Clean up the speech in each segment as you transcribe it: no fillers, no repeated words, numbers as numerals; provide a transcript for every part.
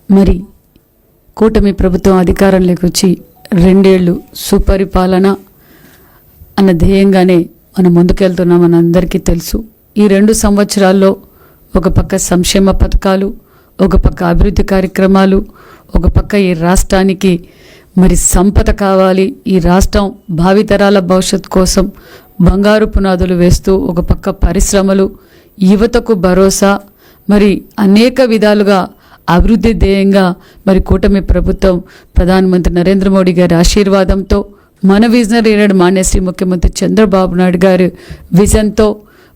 మరి కూటమి ప్రభుత్వం అధికారంలోకి వచ్చి 2 ఏళ్ళు సుపరిపాలన అన్న ధ్యేయంగానే మనం ముందుకెళ్తున్నాం. మన అందరికీ తెలుసు. ఈ 2 సంవత్సరాల్లో ఒక పక్క సంక్షేమ పథకాలు, ఒక పక్క అభివృద్ధి కార్యక్రమాలు, ఒక పక్క ఈ రాష్ట్రానికి మరి సంపద కావాలి, ఈ రాష్ట్రం భావితరాల భవిష్యత్తు కోసం బంగారు పునాదులు వేస్తూ ఒక పక్క పరిశ్రమలు, యువతకు భరోసా, మరి అనేక విధాలుగా అభివృద్ధి ధ్యేయంగా మరి కూటమి ప్రభుత్వం ప్రధానమంత్రి నరేంద్ర మోడీ గారి ఆశీర్వాదంతో, మన విజనరీ లీడర్ మాన్యశ్రీ ముఖ్యమంత్రి చంద్రబాబు నాయుడు గారి విజన్తో,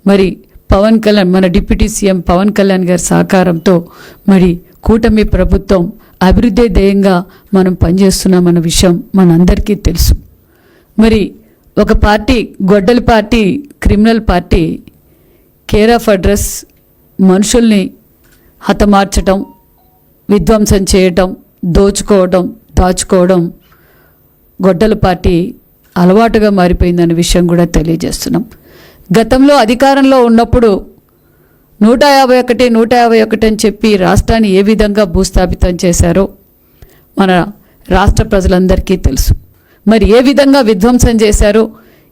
మరి పవన్ కళ్యాణ్ మన డిప్యూటీ సీఎం పవన్ కళ్యాణ్ గారి సహకారంతో మరి కూటమి ప్రభుత్వం అభివృద్ధి ధ్యేయంగా మనం పనిచేస్తున్నామన్న విషయం మనందరికీ తెలుసు. మరి ఒక పార్టీ, గొడ్డలి party, criminal party care of address మనుషుల్ని హతమార్చటం, విధ్వంసం చేయటం, దోచుకోవడం, దాచుకోవడం గొడ్డల పార్టీ అలవాటుగా మారిపోయిందనే విషయం కూడా తెలియజేస్తున్నాం. గతంలో అధికారంలో ఉన్నప్పుడు 151 అని చెప్పి రాష్ట్రాన్ని ఏ విధంగా భూస్థాపితం చేశారో మన రాష్ట్ర ప్రజలందరికీ తెలుసు. మరి ఏ విధంగా విధ్వంసం చేశారో,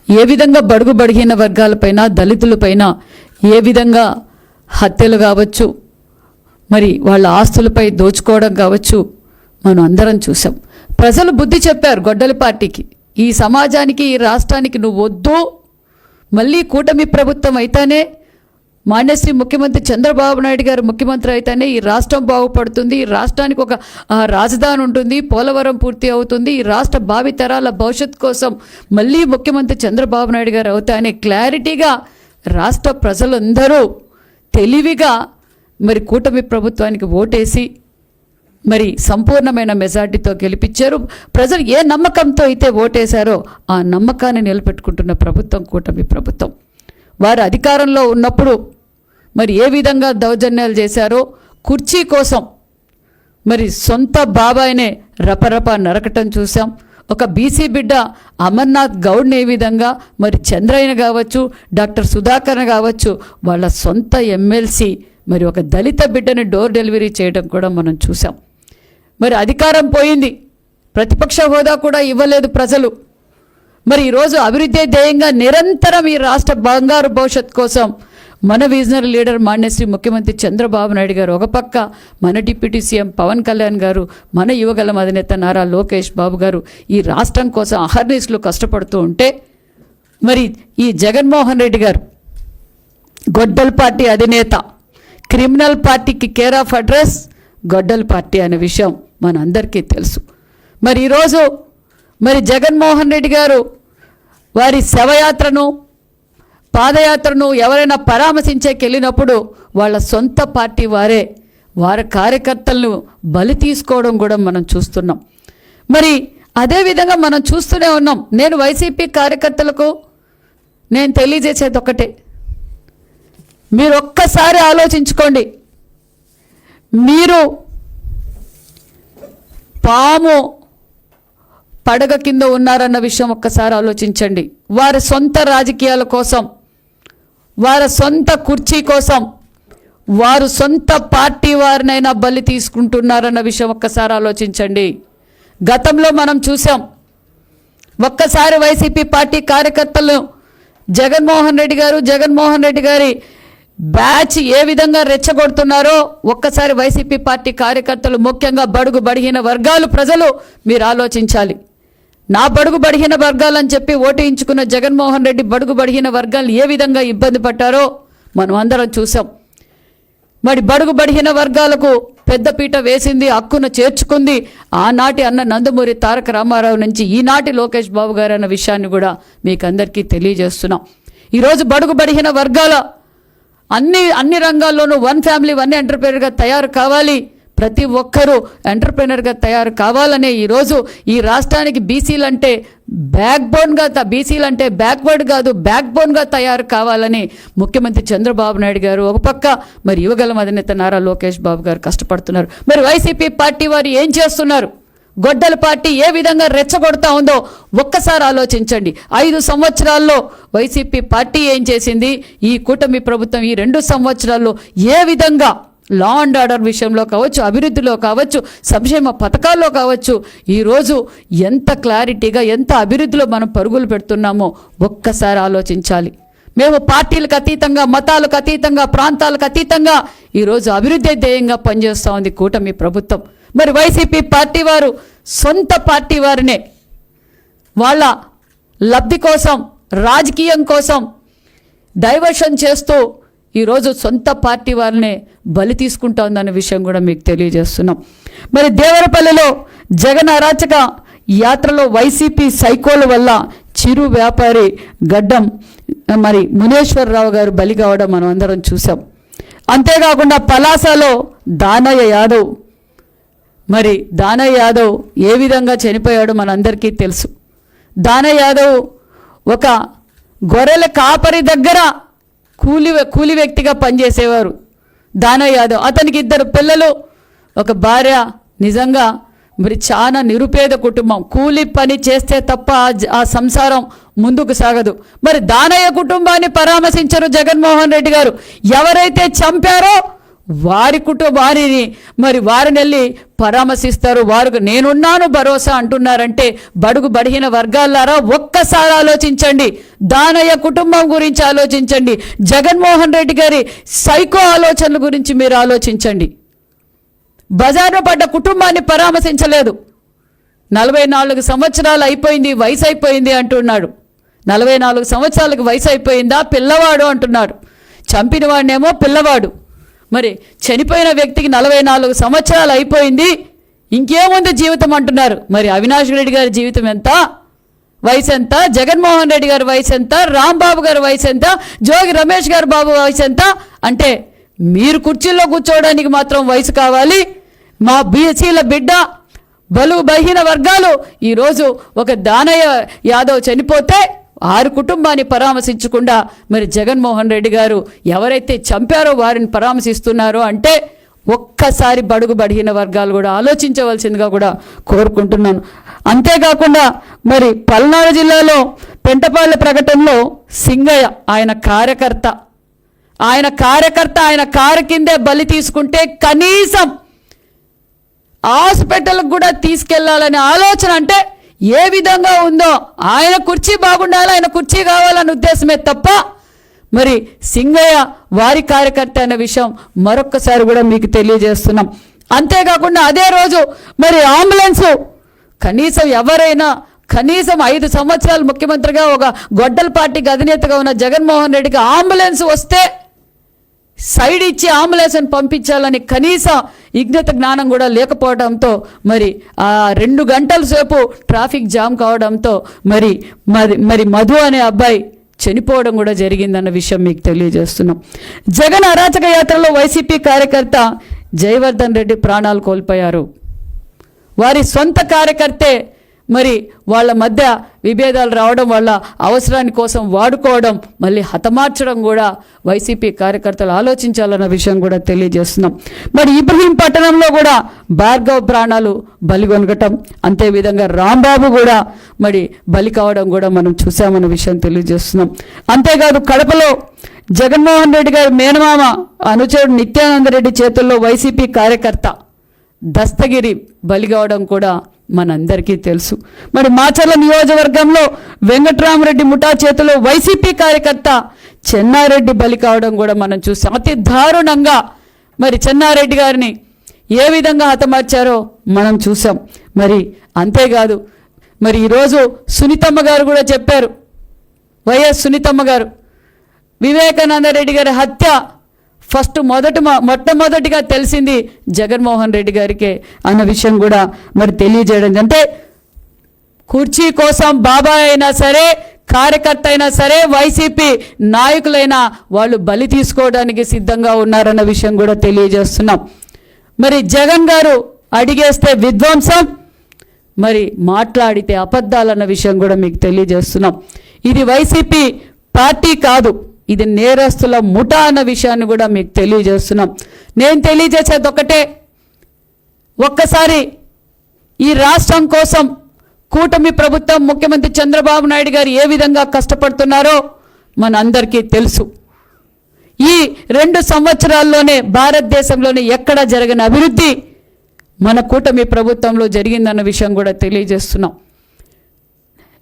ఏ విధంగా బడుగు బడిగిన వర్గాలపైన, దళితులపైన ఏ విధంగా హత్యలు కావచ్చు, మరి వాళ్ళ ఆస్తులపై దోచుకోవడం కావచ్చు, మనం అందరం చూసాం. ప్రజలు బుద్ధి చెప్పారు గొడ్డలి పార్టీకి, ఈ సమాజానికి, ఈ రాష్ట్రానికి నువ్వు వద్దు, మళ్ళీ కూటమి ప్రభుత్వం అయితేనే, మాన్యశ్రీ ముఖ్యమంత్రి చంద్రబాబు నాయుడు గారు ముఖ్యమంత్రి అయితేనే ఈ రాష్ట్రం బాగుపడుతుంది, ఈ రాష్ట్రానికి ఒక రాజధాని ఉంటుంది, పోలవరం పూర్తి అవుతుంది, ఈ రాష్ట్ర భావితరాల భవిష్యత్తు కోసం మళ్ళీ ముఖ్యమంత్రి చంద్రబాబు నాయుడు గారు అవుతాయని క్లారిటీగా రాష్ట్ర ప్రజలందరూ తెలివిగా మరి కూటమి ప్రభుత్వానికి ఓటేసి మరి సంపూర్ణమైన మెజార్టీతో గెలిపించారు. ప్రజలు ఏ నమ్మకంతో అయితే ఓటేశారో ఆ నమ్మకాన్ని నిలబెట్టుకుంటున్న ప్రభుత్వం కూటమి ప్రభుత్వం. వారు అధికారంలో ఉన్నప్పుడు మరి ఏ విధంగా దౌర్జన్యాలు చేశారో, కుర్చీ కోసం మరి సొంత బాబాయినే రపరప నరకటం చూసాం. ఒక బీసీ బిడ్డ అమర్నాథ్ గౌడ్ని ఏ విధంగా, మరి చంద్రయ్య కావచ్చు, డాక్టర్ సుధాకర్ కావచ్చు, వాళ్ళ సొంత ఎమ్మెల్సీ మరి ఒక దళిత బిడ్డని డోర్ డెలివరీ చేయడం కూడా మనం చూసాం. మరి అధికారం పోయింది, ప్రతిపక్ష హోదా కూడా ఇవ్వలేదు ప్రజలు. మరి ఈరోజు అభివృద్ధి ధ్యేయంగా నిరంతరం ఈ రాష్ట్ర బంగారు భవిష్యత్ కోసం మన విజనరీ లీడర్ మాన్యశ్రీ ముఖ్యమంత్రి చంద్రబాబు నాయుడు గారు ఒక పక్క, మన డిప్యూటీ సీఎం పవన్ కళ్యాణ్ గారు, మన యువగలం అధినేత నారా లోకేష్ బాబు గారు ఈ రాష్ట్రం కోసం అహర్నిశలు కష్టపడుతూ ఉంటే, మరి ఈ జగన్మోహన్ రెడ్డి గారు గొడ్డల్ పార్టీ అధినేత, క్రిమినల్ పార్టీకి కేర్ ఆఫ్ అడ్రస్ గొడ్డల్ పార్టీ అనే విషయం మనందరికీ తెలుసు. మరి ఈరోజు మరి జగన్మోహన్ రెడ్డి గారు వారి శవయాత్రను, పాదయాత్రను ఎవరైనా పరామర్శించేకెళ్ళినప్పుడు వాళ్ళ సొంత పార్టీ వారి కార్యకర్తలను బలి తీసుకోవడం కూడా మనం చూస్తున్నాం. మరి అదేవిధంగా మనం చూస్తూనే ఉన్నాం. నేను వైసీపీ కార్యకర్తలకు నేను తెలియజేసేది ఒకటే, మీరు ఒక్కసారి ఆలోచించుకోండి. మీరు పాము పడగ కింద ఉన్నారన్న విషయం ఒక్కసారి ఆలోచించండి. వారి సొంత రాజకీయాల కోసం, వారి సొంత కుర్చీ కోసం, వారు సొంత పార్టీ వారినైనా బలి తీసుకుంటున్నారన్న విషయం ఒక్కసారి ఆలోచించండి. గతంలో మనం చూసాం. ఒక్కసారి వైసీపీ పార్టీ కార్యకర్తలు జగన్మోహన్ రెడ్డి గారి బ్యాచ్ ఏ విధంగా రెచ్చగొడుతున్నారో ఒక్కసారి వైసీపీ పార్టీ కార్యకర్తలు, ముఖ్యంగా బడుగు బడిహీన వర్గాలు ప్రజలు మీరు ఆలోచించాలి. నా బడుగు బడిహీన వర్గాలని చెప్పి ఓటేయించుకున్న జగన్మోహన్ రెడ్డి బడుగు బడిహీన వర్గాలు ఏ విధంగా ఇబ్బంది పడ్డారో మనం అందరం చూసాం. మరి బడుగు బడిహీన వర్గాలకు పెద్దపీట వేసింది, హక్కును చేర్చుకుంది ఆనాటి అన్న నందమూరి తారక రామారావు నుంచి ఈనాటి లోకేష్ బాబు గారు అన్న విషయాన్ని కూడా మీకు అందరికీ తెలియజేస్తున్నాం. ఈరోజు బడుగు బడిహీన వర్గాల అన్ని రంగాల్లోనూ వన్ ఫ్యామిలీ వన్ ఎంటర్ప్రెనర్గా తయారు కావాలి, ప్రతి ఒక్కరూ ఎంటర్ప్రెనర్గా తయారు కావాలనే ఈరోజు ఈ రాష్ట్రానికి బీసీలంటే బ్యాక్వర్డ్ కాదు, బ్యాక్ బోన్గా తయారు కావాలని ముఖ్యమంత్రి చంద్రబాబు నాయుడు గారు ఒక పక్క, మరి యువగలం అధినేత నారా లోకేష్ బాబు గారు కష్టపడుతున్నారు. మరి వైసీపీ పార్టీ వారు ఏం చేస్తున్నారు? గొడ్డల పార్టీ ఏ విధంగా రెచ్చగొడతా ఉందో ఒక్కసారి ఆలోచించండి. 5 సంవత్సరాల్లో వైసీపీ పార్టీ ఏం చేసింది, ఈ కూటమి ప్రభుత్వం ఈ 2 సంవత్సరాల్లో ఏ విధంగా లా అండ్ ఆర్డర్ విషయంలో కావచ్చు, అభివృద్ధిలో కావచ్చు, సంక్షేమ పథకాల్లో కావచ్చు, ఈరోజు ఎంత క్లారిటీగా ఎంత అభివృద్ధిలో మనం పరుగులు పెడుతున్నామో ఒక్కసారి ఆలోచించాలి. మేము పార్టీలకు అతీతంగా, మతాలకు అతీతంగా, ప్రాంతాలకు అతీతంగా ఈరోజు అభివృద్ధి ధ్యేయంగా పనిచేస్తూ ఉంది కూటమి ప్రభుత్వం. మరి వైసీపీ పార్టీ వారు సొంత పార్టీ వారినే వాళ్ళ లబ్ధి కోసం, రాజకీయం కోసం డైవర్షన్ చేస్తూ ఈరోజు సొంత పార్టీ వారినే బలి తీసుకుంటా ఉందన్న విషయం కూడా మీకు తెలియజేస్తున్నాం. మరి దేవరపల్లిలో జగన్ అరాచక యాత్రలో వైసీపీ సైకోల వల్ల చిరు వ్యాపారి గడ్డం మరి మునేశ్వరరావు గారు బలి కావడం మనం అందరం చూసాం. అంతేకాకుండా పలాసలో దానయ్య యాదవ్, మరి దానయ్య యాదవ్ ఏ విధంగా చనిపోయాడో మనందరికీ తెలుసు. దానయ్య యాదవ్ ఒక గొర్రెల కాపరి దగ్గర కూలి వ్యక్తిగా పనిచేసేవారు దానయ్య యాదవ్. అతనికి 2 పిల్లలు, ఒక భార్య. నిజంగా మరి చాలా నిరుపేద కుటుంబం. కూలి పని చేస్తే తప్ప ఆ సంసారం ముందుకు సాగదు. మరి దానయ్య కుటుంబాన్ని పరామర్శించరు జగన్మోహన్ రెడ్డి గారు. ఎవరైతే చంపారో వారిని వెళ్ళి పరామర్శిస్తారు. వారికి నేనున్నాను భరోసా అంటున్నారంటే బడుగు బడిగిన వర్గాలారా ఒక్కసారి ఆలోచించండి. దానయ్య కుటుంబం గురించి ఆలోచించండి. జగన్మోహన్ రెడ్డి గారి సైకో ఆలోచనల గురించి మీరు ఆలోచించండి. బజార్లో పడ్డ కుటుంబాన్ని పరామర్శించలేదు. 44 సంవత్సరాలు అయిపోయింది, వయసు అయిపోయింది అంటున్నాడు. 44 సంవత్సరాలకు వయసు అయిపోయిందా, పిల్లవాడు అంటున్నాడు. చంపిన వాడినేమో పిల్లవాడు. మరి చనిపోయిన వ్యక్తికి 44 సంవత్సరాలు అయిపోయింది, ఇంకేముంది జీవితం అంటున్నారు. మరి అవినాష్ రెడ్డి గారి జీవితం ఎంత, వయసు ఎంత, జగన్మోహన్ రెడ్డి గారి వయసు ఎంత, రాంబాబు గారి వయసు ఎంత, జోగి రమేష్ గారి బాబు వయసు ఎంత? అంటే మీరు కుర్చీల్లో కూర్చోవడానికి మాత్రం వయసు కావాలి. మా బీసీల బిడ్డ, బలుగు బలహీన వర్గాలు ఈరోజు ఒక దానయ్య యాదవ్ చనిపోతే వారి కుటుంబాన్ని పరామర్శించకుండా మరి జగన్మోహన్ రెడ్డి గారు ఎవరైతే చంపారో వారిని పరామర్శిస్తున్నారో అంటే ఒక్కసారి బడుగు బడిగిన వర్గాలు కూడా ఆలోచించవలసిందిగా కూడా కోరుకుంటున్నాను. అంతేకాకుండా మరి పల్నాడు జిల్లాలో పెంటపాలె ప్రకటనలో సింగయ్య ఆయన కార్యకర్త ఆయన కారు కిందే బలి తీసుకుంటే కనీసం హాస్పిటల్కి కూడా తీసుకెళ్లాలనే ఆలోచన అంటే ఏ విధంగా ఉందో, ఆయన కుర్చీ బాగుండాలి, ఆయన కుర్చీ కావాలనే ఉద్దేశమే తప్ప మరి సింగయ్య వారి కార్యకర్త అనే విషయం మరొక్కసారి కూడా మీకు తెలియజేస్తున్నాం. అంతేకాకుండా అదే రోజు మరి అంబులెన్సు కనీసం 5 సంవత్సరాలు ముఖ్యమంత్రిగా ఒక గొడ్డల పార్టీకి అధినేతగా ఉన్న జగన్మోహన్ రెడ్డికి అంబులెన్స్ వస్తే సైడ్ ఇచ్చి అంబులెన్స్ని పంపించాలని కనీస విజ్ఞత జ్ఞానం కూడా లేకపోవడంతో మరి 2 గంటల సేపు ట్రాఫిక్ జామ్ కావడంతో మరి మధు అనే అబ్బాయి చనిపోవడం కూడా జరిగిందన్న విషయం మీకు తెలియజేస్తున్నాం. జగన్ అరాచక యాత్రలో వైసీపీ కార్యకర్త జయవర్ధన్ రెడ్డి ప్రాణాలు కోల్పోయారు. వారి సొంత కార్యకర్తే మరి వాళ్ళ మధ్య విభేదాలు రావడం వల్ల అవసరాని కోసం వాడుకోవడం, మళ్ళీ హతమార్చడం కూడా వైసీపీ కార్యకర్తలు ఆలోచించాలన్న విషయం కూడా తెలియజేస్తున్నాం. మరి ఇబ్రహీం పట్టణంలో కూడా భార్గవ్ ప్రాణాలు బలిగొనగటం, అంతేవిధంగా రాంబాబు కూడా మరి బలి కావడం కూడా మనం చూసామన్న విషయం తెలియజేస్తున్నాం. అంతేకాదు కడపలో జగన్మోహన్ రెడ్డి గారి మేనమామ అనుచరుడు నిత్యానంద రెడ్డి చేతుల్లో వైసీపీ కార్యకర్త దస్తగిరి బలి కావడం కూడా మనందరికీ తెలుసు. మరి మాచర్ల నియోజకవర్గంలో వెంకట్రామరెడ్డి ముఠా చేతిలో వైసీపీ కార్యకర్త చెన్నారెడ్డి బలి కావడం కూడా మనం చూసాం. అతి దారుణంగా మరి చెన్నారెడ్డి గారిని ఏ విధంగా హతమార్చారో మనం చూసాం. మరి అంతేకాదు మరి ఈరోజు సునీతమ్మ గారు కూడా చెప్పారు, వైఎస్ సునీతమ్మ గారు వివేకానంద రెడ్డి గారి హత్య మొట్టమొదటిగా తెలిసింది జగన్మోహన్ రెడ్డి గారికే అన్న విషయం కూడా మరి తెలియజేయడం. అంటే కుర్చీ కోసం బాబాయ్ అయినా సరే, కార్యకర్త అయినా సరే, వైసీపీ నాయకులైనా వాళ్ళు బలి తీసుకోవడానికి సిద్ధంగా ఉన్నారన్న విషయం కూడా తెలియజేస్తున్నాం. మరి జగన్ గారు అడిగేస్తే విధ్వంసం, మరి మాట్లాడితే అబద్ధాలన్న విషయం కూడా మీకు తెలియజేస్తున్నాం. ఇది వైసీపీ పార్టీ కాదు, ఇది నేరస్తుల ముఠా అన్న విషయాన్ని కూడా మీకు తెలియజేస్తున్నాం. నేను తెలియజేసేది ఒకటే, ఒక్కసారి ఈ రాష్ట్రం కోసం కూటమి ప్రభుత్వం, ముఖ్యమంత్రి చంద్రబాబు నాయుడు గారు ఏ విధంగా కష్టపడుతున్నారో మనందరికీ తెలుసు. ఈ 2 సంవత్సరాల్లోనే భారతదేశంలోనే ఎక్కడ జరగని అభివృద్ధి మన కూటమి ప్రభుత్వంలో జరిగిందన్న విషయం కూడా తెలియజేస్తున్నాం.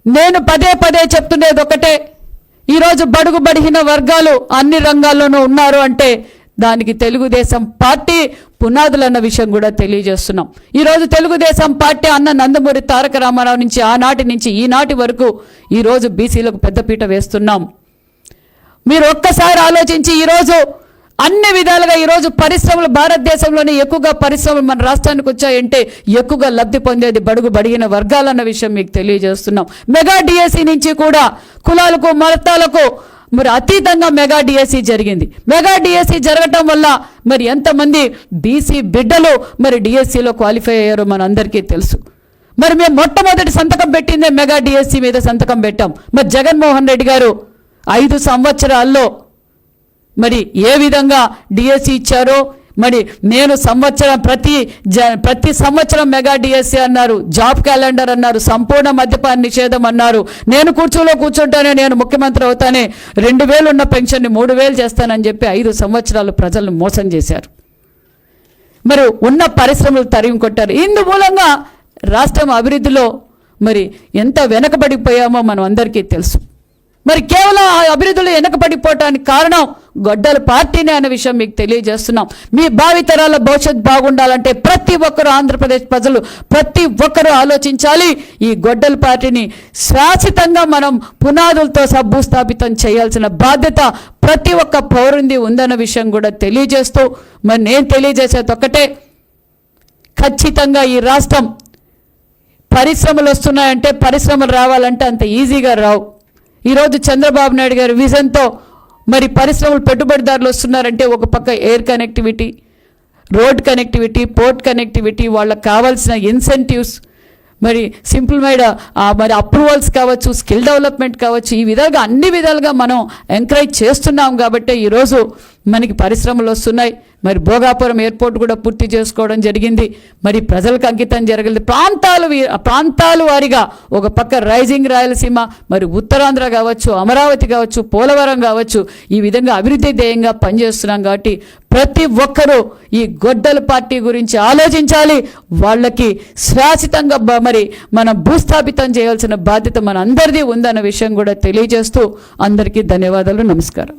నేను పదే పదే చెప్తున్నది ఒకటే, ఈరోజు బడుగు బడిగిన వర్గాలు అన్ని రంగాల్లోనూ ఉన్నారు అంటే దానికి తెలుగుదేశం పార్టీ పునాదులన్న విషయం కూడా తెలియజేస్తున్నాం. ఈరోజు తెలుగుదేశం పార్టీ అన్న నందమూరి తారక రామారావు నుంచి ఆనాటి నుంచి ఈనాటి వరకు ఈరోజు బీసీలకు పెద్దపీట వేస్తున్నాం. మీరు ఒక్కసారి ఆలోచించి ఈరోజు అన్ని విధాలుగా ఈరోజు పరిశ్రమలు భారతదేశంలోనే ఎక్కువగా పరిశ్రమలు మన రాష్ట్రానికి వచ్చాయంటే ఎక్కువగా లబ్ధి పొందేది బడుగు బడిగిన వర్గాలన్న విషయం మీకు తెలియజేస్తున్నాం. మెగా డిఎస్సి నుంచి కూడా కులాలకు మతాలకు మరి అతీతంగా మెగా డిఎస్సి జరిగింది. మెగా డిఎస్సి జరగటం వల్ల మరి ఎంతమంది బీసీ బిడ్డలు మరి డిఎస్సిలో క్వాలిఫై అయ్యారో మన అందరికీ తెలుసు. మరి మేము మొట్టమొదటి సంతకం పెట్టిందే మెగా డిఎస్సి మీద సంతకం పెట్టాం. మరి జగన్మోహన్ రెడ్డి గారు 5 సంవత్సరాల్లో మరి ఏ విధంగా డిఎస్సి ఇచ్చారో మరి నేను ప్రతి సంవత్సరం మెగా డిఎస్సి అన్నారు, జాబ్ క్యాలెండర్ అన్నారు, సంపూర్ణ మద్యపాన నిషేధం అన్నారు. నేను కూర్చోలో కూర్చుంటానే, నేను ముఖ్యమంత్రి అవుతానే 2000 ఉన్న పెన్షన్ని 3000 చేస్తానని చెప్పి 5 సంవత్సరాలు ప్రజలను మోసం చేశారు. మరి ఉన్న పరిశ్రమలు తరిమి కొట్టారు. ఇందు మూలంగా రాష్ట్రం అభివృద్ధిలో మరి ఎంత వెనకబడిపోయామో మనం అందరికీ తెలుసు. మరి కేవలం ఆ అభివృద్ధిలో వెనకబడిపోవటానికి కారణం గొడ్డల పార్టీనే అనే విషయం మీకు తెలియజేస్తున్నాం. మీ భావితరాల భవిష్యత్తు బాగుండాలంటే ప్రతి ఒక్కరూ ఆంధ్రప్రదేశ్ ప్రజలు ప్రతి ఒక్కరూ ఆలోచించాలి. ఈ గొడ్డల పార్టీని శాశ్వతంగా మనం పునాదులతో భూస్థాపితం చేయాల్సిన బాధ్యత ప్రతి ఒక్క పౌరుంది ఉందన్న విషయం కూడా తెలియజేస్తూ మరి నేను తెలియజేసేది ఒక్కటే, ఖచ్చితంగా ఈ రాష్ట్రం పరిశ్రమలు వస్తున్నాయంటే పరిశ్రమలు రావాలంటే అంత ఈజీగా రావు. ఈరోజు చంద్రబాబు నాయుడు గారి విజన్తో మరి పరిశ్రమలు పెట్టుబడిదారులు వస్తున్నారంటే ఒక పక్క air connectivity, road connectivity, port connectivity, వాళ్ళకి కావాల్సిన ఇన్సెంటివ్స్, మరి సింపుల్ మైడ్ మరి అప్రూవల్స్ కావచ్చు, స్కిల్ డెవలప్మెంట్ కావచ్చు, ఈ విధంగా అన్ని విధాలుగా మనం ఎంకరేజ్ చేస్తున్నాం కాబట్టి ఈరోజు మనకి పరిశ్రమలు వస్తున్నాయి. మరి భోగాపురం ఎయిర్పోర్ట్ కూడా పూర్తి చేసుకోవడం జరిగింది. మరి ప్రజలకు అంకితం జరగలేదు. ప్రాంతాలు వారిగా ఒక పక్క రైజింగ్ రాయలసీమ, మరి ఉత్తరాంధ్ర కావచ్చు, అమరావతి కావచ్చు, పోలవరం కావచ్చు, ఈ విధంగా అభివృద్ధి ధ్యేయంగా పనిచేస్తున్నాం. కాబట్టి ప్రతి ఒక్కరూ ఈ గొడ్డల పార్టీ గురించి ఆలోచించాలి. వాళ్ళకి శాశ్వతంగా మరి మనం భూస్థాపితం చేయాల్సిన బాధ్యత మన అందరిది ఉందన్న విషయం కూడా తెలియజేస్తూ అందరికీ ధన్యవాదాలు, నమస్కారం.